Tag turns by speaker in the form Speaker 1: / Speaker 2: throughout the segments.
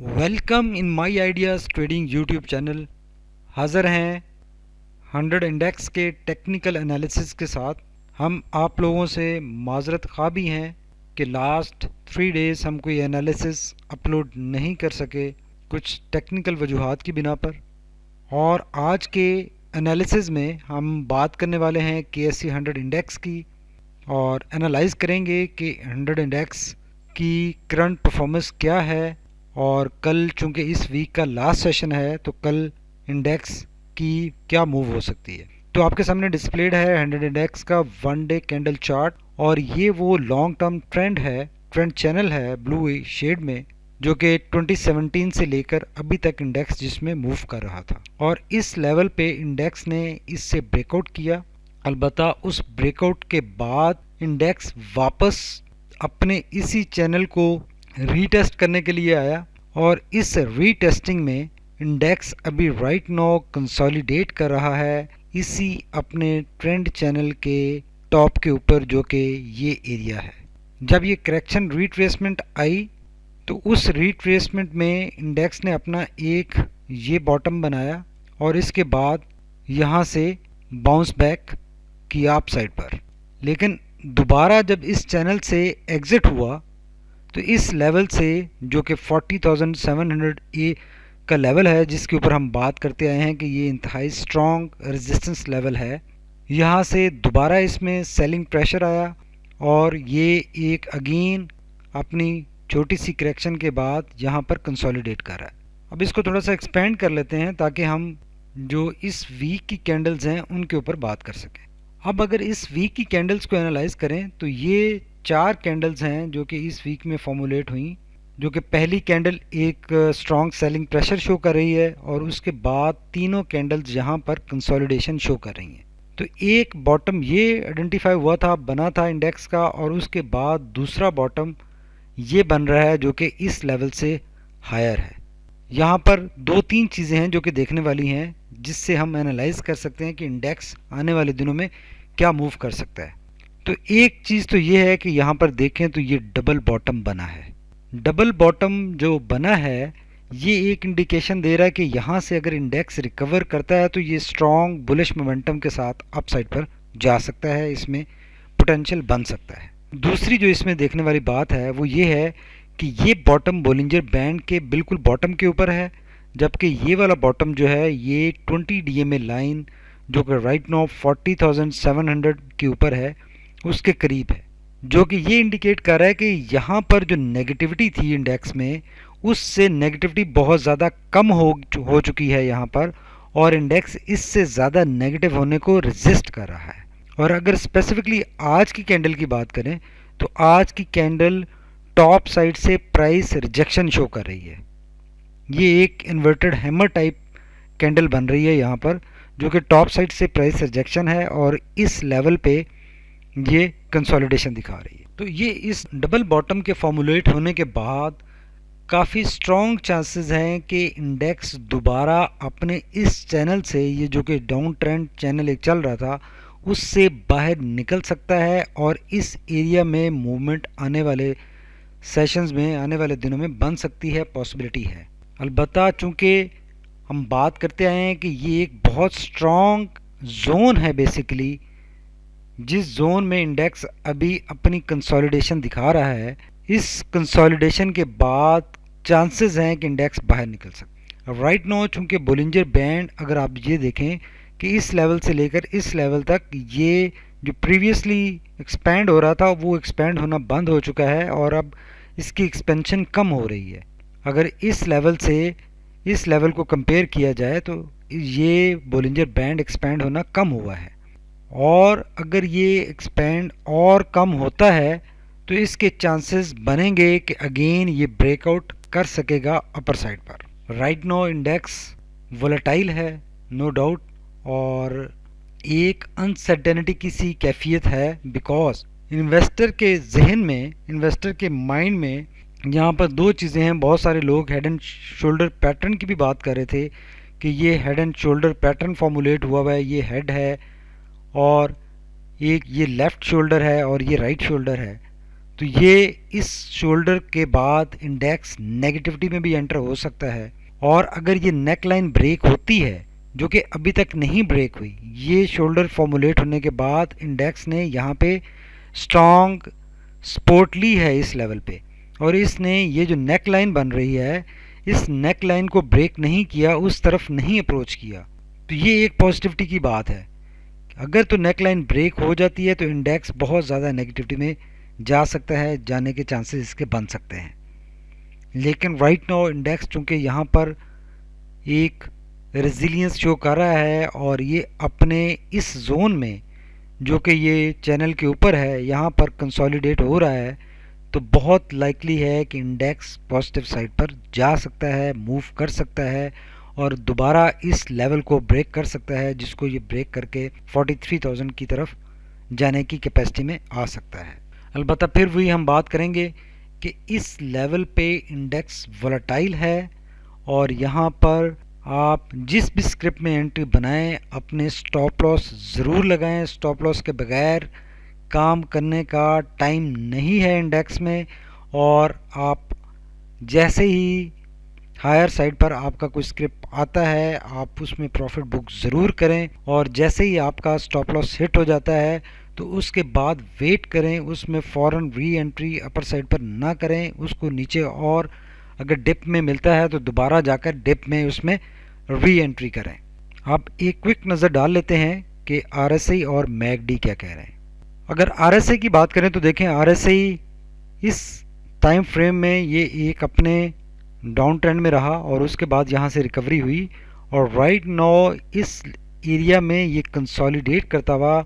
Speaker 1: Welcome in my ideas trading YouTube channel. हाज़िर हैं 100 index के टेक्निकल एनालिसिस के साथ। हम आप लोगों से माजरत खा भी हैं कि लास्ट 3 डेज़ हम कोई एनालिसिस अपलोड नहीं कर सके कुछ टेक्निकल वजूहात की बिना पर। और आज के एनालिसिस में हम बात करने वाले हैं KSE 100 इंडेक्स की और एनालाइज करेंगे कि 100 इंडेक्स की करंट परफॉर्मेंस क्या है। और कल चूंकि इस वीक का लास्ट सेशन है तो कल इंडेक्स की क्या मूव हो सकती है। तो आपके सामने डिस्प्लेड है 100 इंडेक्स का 1 डे कैंडल चार्ट और ये वो लॉन्ग टर्म ट्रेंड है, ट्रेंड चैनल है ब्लू शेड में, जो कि 2017 से लेकर अभी तक इंडेक्स जिसमें मूव कर रहा था। और इस लेवल पे इंडेक्स ने इससे ब्रेकआउट किया। अलबत्ता उस ब्रेकआउट के बाद इंडेक्स वापस अपने इसी चैनल को रीटेस्ट करने के लिए आया और इस रीटेस्टिंग में इंडेक्स अभी राइट नाउ कंसोलिडेट कर रहा है इसी अपने ट्रेंड चैनल के टॉप के ऊपर, जो कि ये एरिया है। जब ये करेक्शन रीट्रेसमेंट आई तो उस रीट्रेसमेंट में इंडेक्स ने अपना एक ये बॉटम बनाया और इसके बाद यहाँ से बाउंस बैक किया अप साइड पर। लेकिन दोबारा जब इस चैनल से एग्जिट हुआ तो इस लेवल से, जो कि 40,700 ए का लेवल है, जिसके ऊपर हम बात करते आए हैं कि ये इंतहाई स्ट्रॉन्ग रेजिस्टेंस लेवल है, यहाँ से दोबारा इसमें सेलिंग प्रेशर आया और ये एक अगेन अपनी छोटी सी करेक्शन के बाद यहाँ पर कंसोलिडेट कर रहा है। अब इसको थोड़ा सा एक्सपेंड कर लेते हैं ताकि हम जो इस वीक की कैंडल्स हैं उनके ऊपर बात कर सकें। अब अगर इस वीक की कैंडल्स को एनालाइज करें तो ये 4 कैंडल्स हैं जो कि इस वीक में फॉर्मुलेट हुई, जो कि पहली कैंडल एक स्ट्रॉन्ग सेलिंग प्रेशर शो कर रही है और उसके बाद तीनों कैंडल्स यहाँ पर कंसोलिडेशन शो कर रही हैं। तो एक बॉटम ये आइडेंटिफाई हुआ था, बना था इंडेक्स का, और उसके बाद दूसरा बॉटम ये बन रहा है जो कि इस लेवल से हायर है। यहाँ पर 2-3 चीज़ें हैं जो कि देखने वाली हैं, जिससे हम एनालाइज कर सकते हैं कि इंडेक्स आने वाले दिनों में क्या मूव कर सकता है। तो एक चीज़ तो ये है कि यहाँ पर देखें तो ये डबल बॉटम बना है। डबल बॉटम जो बना है ये एक इंडिकेशन दे रहा है कि यहाँ से अगर इंडेक्स रिकवर करता है तो ये स्ट्रॉन्ग बुलिश मोमेंटम के साथ अपसाइड पर जा सकता है, इसमें पोटेंशियल बन सकता है। दूसरी जो इसमें देखने वाली बात है वो ये है कि ये बॉटम बोलिंजर बैंड के बिल्कुल बॉटम के ऊपर है, जबकि ये वाला बॉटम जो है ये 20 DMA लाइन, जो कि राइट नाउ 40,700 के ऊपर है, उसके करीब है, जो कि ये इंडिकेट कर रहा है कि यहाँ पर जो नेगेटिविटी थी इंडेक्स में, उससे नेगेटिविटी बहुत ज़्यादा कम हो चुकी है यहाँ पर, और इंडेक्स इससे ज़्यादा नेगेटिव होने को रेजिस्ट कर रहा है। और अगर स्पेसिफिकली आज की कैंडल की बात करें तो आज की कैंडल टॉप साइड से प्राइस रिजेक्शन शो कर रही है। ये एक इन्वर्टेड हैमर टाइप कैंडल बन रही है यहाँ पर, जो कि टॉप साइड से प्राइस रिजेक्शन है और इस लेवल पे ये कंसोलिडेशन दिखा रही है। तो ये इस डबल बॉटम के फॉर्मुलेट होने के बाद काफ़ी स्ट्रॉन्ग चांसेस हैं कि इंडेक्स दोबारा अपने इस चैनल से, ये जो कि डाउन ट्रेंड चैनल एक चल रहा था, उससे बाहर निकल सकता है और इस एरिया में मूवमेंट आने वाले सेशंस में, आने वाले दिनों में बन सकती है, पॉसिबिलिटी है। अलबत्ता चूँकि हम बात करते आए हैं कि ये एक बहुत स्ट्रॉन्ग जोन है बेसिकली, जिस जोन में इंडेक्स अभी अपनी कंसोलिडेशन दिखा रहा है, इस कंसोलिडेशन के बाद चांसेस हैं कि इंडेक्स बाहर निकल सकता है। राइट नाउ चूँकि बोलिंजर बैंड, अगर आप ये देखें कि इस लेवल से लेकर इस लेवल तक, ये जो प्रीवियसली एक्सपैंड हो रहा था वो एक्सपैंड होना बंद हो चुका है और अब इसकी एक्सपेंशन कम हो रही है। अगर इस लेवल से इस लेवल को कंपेयर किया जाए तो ये बोलिंजर बैंड एक्सपैंड होना कम हुआ है, और अगर ये एक्सपैंड और कम होता है तो इसके चांसेस बनेंगे कि अगेन ये ब्रेकआउट कर सकेगा अपर साइड पर। राइट नाउ इंडेक्स वोलेटाइल है, नो डाउट, और एक अनसर्टेनिटी की सी कैफियत है, बिकॉज इन्वेस्टर के जहन में, इन्वेस्टर के माइंड में यहाँ पर 2 चीज़ें हैं। बहुत सारे लोग हेड एंड शोल्डर पैटर्न की भी बात कर रहे थे कि ये head and shoulder pattern formulate हुआ हुआ है, ये हेड है और एक ये लेफ़्ट शोल्डर है और ये राइट शोल्डर है। तो ये इस शोल्डर के बाद इंडेक्स नेगेटिविटी में भी एंटर हो सकता है। और अगर ये नेक लाइन ब्रेक होती है, जो कि अभी तक नहीं ब्रेक हुई, ये शोल्डर फॉर्मुलेट होने के बाद इंडेक्स ने यहाँ पे स्ट्रॉन्ग सपोर्ट ली है इस लेवल पे, और इसने ये जो नेक लाइन बन रही है, इस नेक लाइन को ब्रेक नहीं किया, उस तरफ नहीं अप्रोच किया। तो ये एक पॉजिटिविटी की बात है। अगर तो नेक लाइन ब्रेक हो जाती है तो इंडेक्स बहुत ज़्यादा नेगेटिविटी में जा सकता है, जाने के चांसेस इसके बन सकते हैं। लेकिन राइट नाउ इंडेक्स चूँकि यहाँ पर एक रेजिलियंस शो कर रहा है और ये अपने इस जोन में, जो कि ये चैनल के ऊपर है, यहाँ पर कंसोलिडेट हो रहा है, तो बहुत लाइकली है कि इंडेक्स पॉजिटिव साइड पर जा सकता है, मूव कर सकता है और दोबारा इस लेवल को ब्रेक कर सकता है, जिसको ये ब्रेक करके 43,000 की तरफ जाने की कैपेसिटी में आ सकता है। अलबत्ता फिर वही हम बात करेंगे कि इस लेवल पे इंडेक्स वोलेटाइल है और यहाँ पर आप जिस भी स्क्रिप्ट में एंट्री बनाएं, अपने स्टॉप लॉस ज़रूर लगाएं। स्टॉप लॉस के बगैर काम करने का टाइम नहीं है इंडेक्स में। और आप जैसे ही हायर साइड पर आपका कोई स्क्रिप्ट आता है, आप उसमें प्रॉफिट बुक ज़रूर करें, और जैसे ही आपका स्टॉप लॉस हिट हो जाता है तो उसके बाद वेट करें, उसमें फ़ौरन री एंट्री अपर साइड पर ना करें, उसको नीचे, और अगर डिप में मिलता है तो दोबारा जाकर डिप में उसमें री एंट्री करें। अब एक क्विक नज़र डाल लेते हैं कि RSI और MACD क्या कह रहे हैं। अगर RSI की बात करें तो देखें, RSI इस टाइम फ्रेम में ये एक अपने डाउन ट्रेंड में रहा और उसके बाद यहाँ से रिकवरी हुई, और राइट नाउ इस एरिया में ये कंसोलिडेट करता हुआ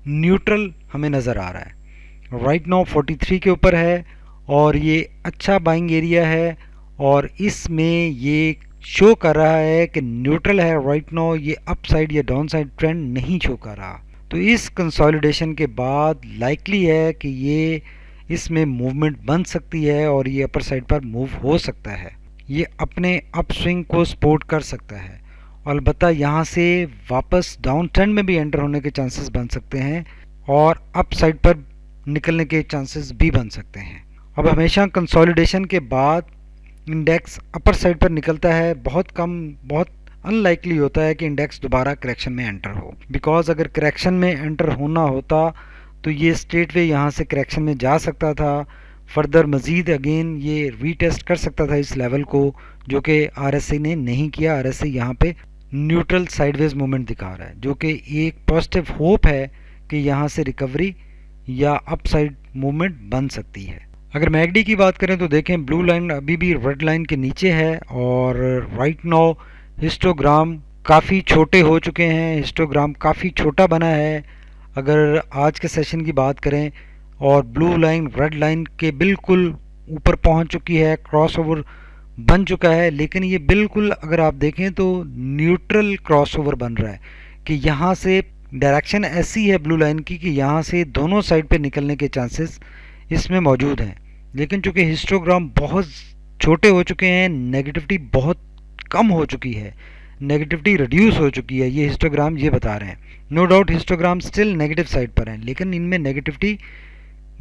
Speaker 1: न्यूट्रल हमें नज़र आ रहा है। राइट नाउ 43 के ऊपर है और ये अच्छा बाइंग एरिया है, और इसमें ये शो कर रहा है कि न्यूट्रल है। राइट नाउ ये अप साइड या डाउन साइड ट्रेंड नहीं शो कर रहा। तो इस कंसोलिडेशन के बाद लाइकली है कि ये इसमें मूवमेंट बन सकती है और ये अपर साइड पर मूव हो सकता है। ये अपने अप स्विंग को सपोर्ट कर सकता है, अलबत्ता यहाँ से वापस डाउन ट्रेंड में भी एंटर होने के चांसेस बन सकते हैं और अप साइड पर निकलने के चांसेस भी बन सकते हैं। अब हमेशा कंसोलिडेशन के बाद इंडेक्स अपर साइड पर निकलता है, बहुत अनलाइकली होता है कि इंडेक्स दोबारा करेक्शन में एंटर हो, बिकॉज अगर करेक्शन में एंटर होना होता तो ये स्ट्रेट वे यहाँ से करेक्शन में जा सकता था, फर्दर मज़ीद अगेन ये रीटेस्ट कर सकता था इस लेवल को, जो कि RSI ने नहीं किया। RSI यहाँ पे न्यूट्रल साइडवेज मूवमेंट दिखा रहा है, जो कि एक पॉजिटिव होप है कि यहाँ से रिकवरी या अप साइड मूवमेंट बन सकती है। अगर MACD की बात करें तो देखें, ब्लू लाइन अभी भी रेड लाइन के नीचे है और राइट नाउ हिस्टोग्राम काफ़ी छोटे हो चुके हैं, हिस्टोग्राम काफ़ी छोटा बना है अगर आज के सेशन की बात करें, और ब्लू लाइन रेड लाइन के बिल्कुल ऊपर पहुंच चुकी है, क्रॉसओवर बन चुका है। लेकिन ये बिल्कुल अगर आप देखें तो न्यूट्रल क्रॉसओवर बन रहा है कि यहाँ से डायरेक्शन ऐसी है ब्लू लाइन की कि यहाँ से दोनों साइड पे निकलने के चांसेस इसमें मौजूद हैं। लेकिन चूँकि हिस्टोग्राम बहुत छोटे हो चुके हैं, नेगेटिविटी बहुत कम हो चुकी है, नेगेटिविटी रिड्यूस हो चुकी है, ये हिस्टोग्राम ये बता रहे हैं। No doubt histogram still negative side पर हैं, लेकिन इनमें नेगेटिविटी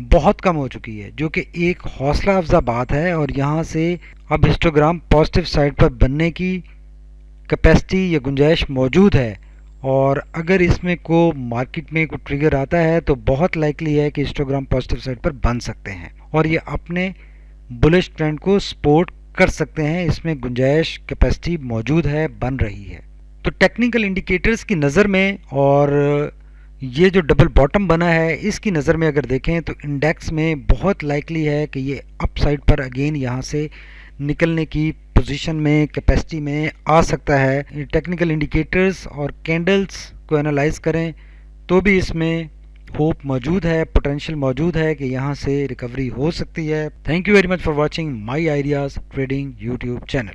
Speaker 1: बहुत कम हो चुकी है, जो कि एक हौसला अफजा बात है। और यहाँ से अब हिस्टोग्राम पॉजिटिव साइड पर बनने की कैपेसिटी या गुंजाइश मौजूद है, और अगर इसमें को मार्केट में कोई ट्रिगर आता है तो बहुत लाइकली है कि हिस्टोग्राम पॉजिटिव साइड पर बन सकते हैं और ये अपने बुलिश ट्रेंड को सपोर्ट कर सकते हैं। इसमें गुंजाइश कैपेसिटी मौजूद है, बन रही है। तो टेक्निकल इंडिकेटर्स की नज़र में और ये जो डबल बॉटम बना है इसकी नज़र में अगर देखें तो इंडेक्स में बहुत लाइकली है कि ये अप साइड पर अगेन यहाँ से निकलने की पोजीशन में, कैपेसिटी में आ सकता है। टेक्निकल इंडिकेटर्स और कैंडल्स को एनालाइज करें तो भी इसमें होप मौजूद है, पोटेंशियल मौजूद है कि यहाँ से रिकवरी हो सकती है। Thank you very much for watching my ideas trading YouTube channel.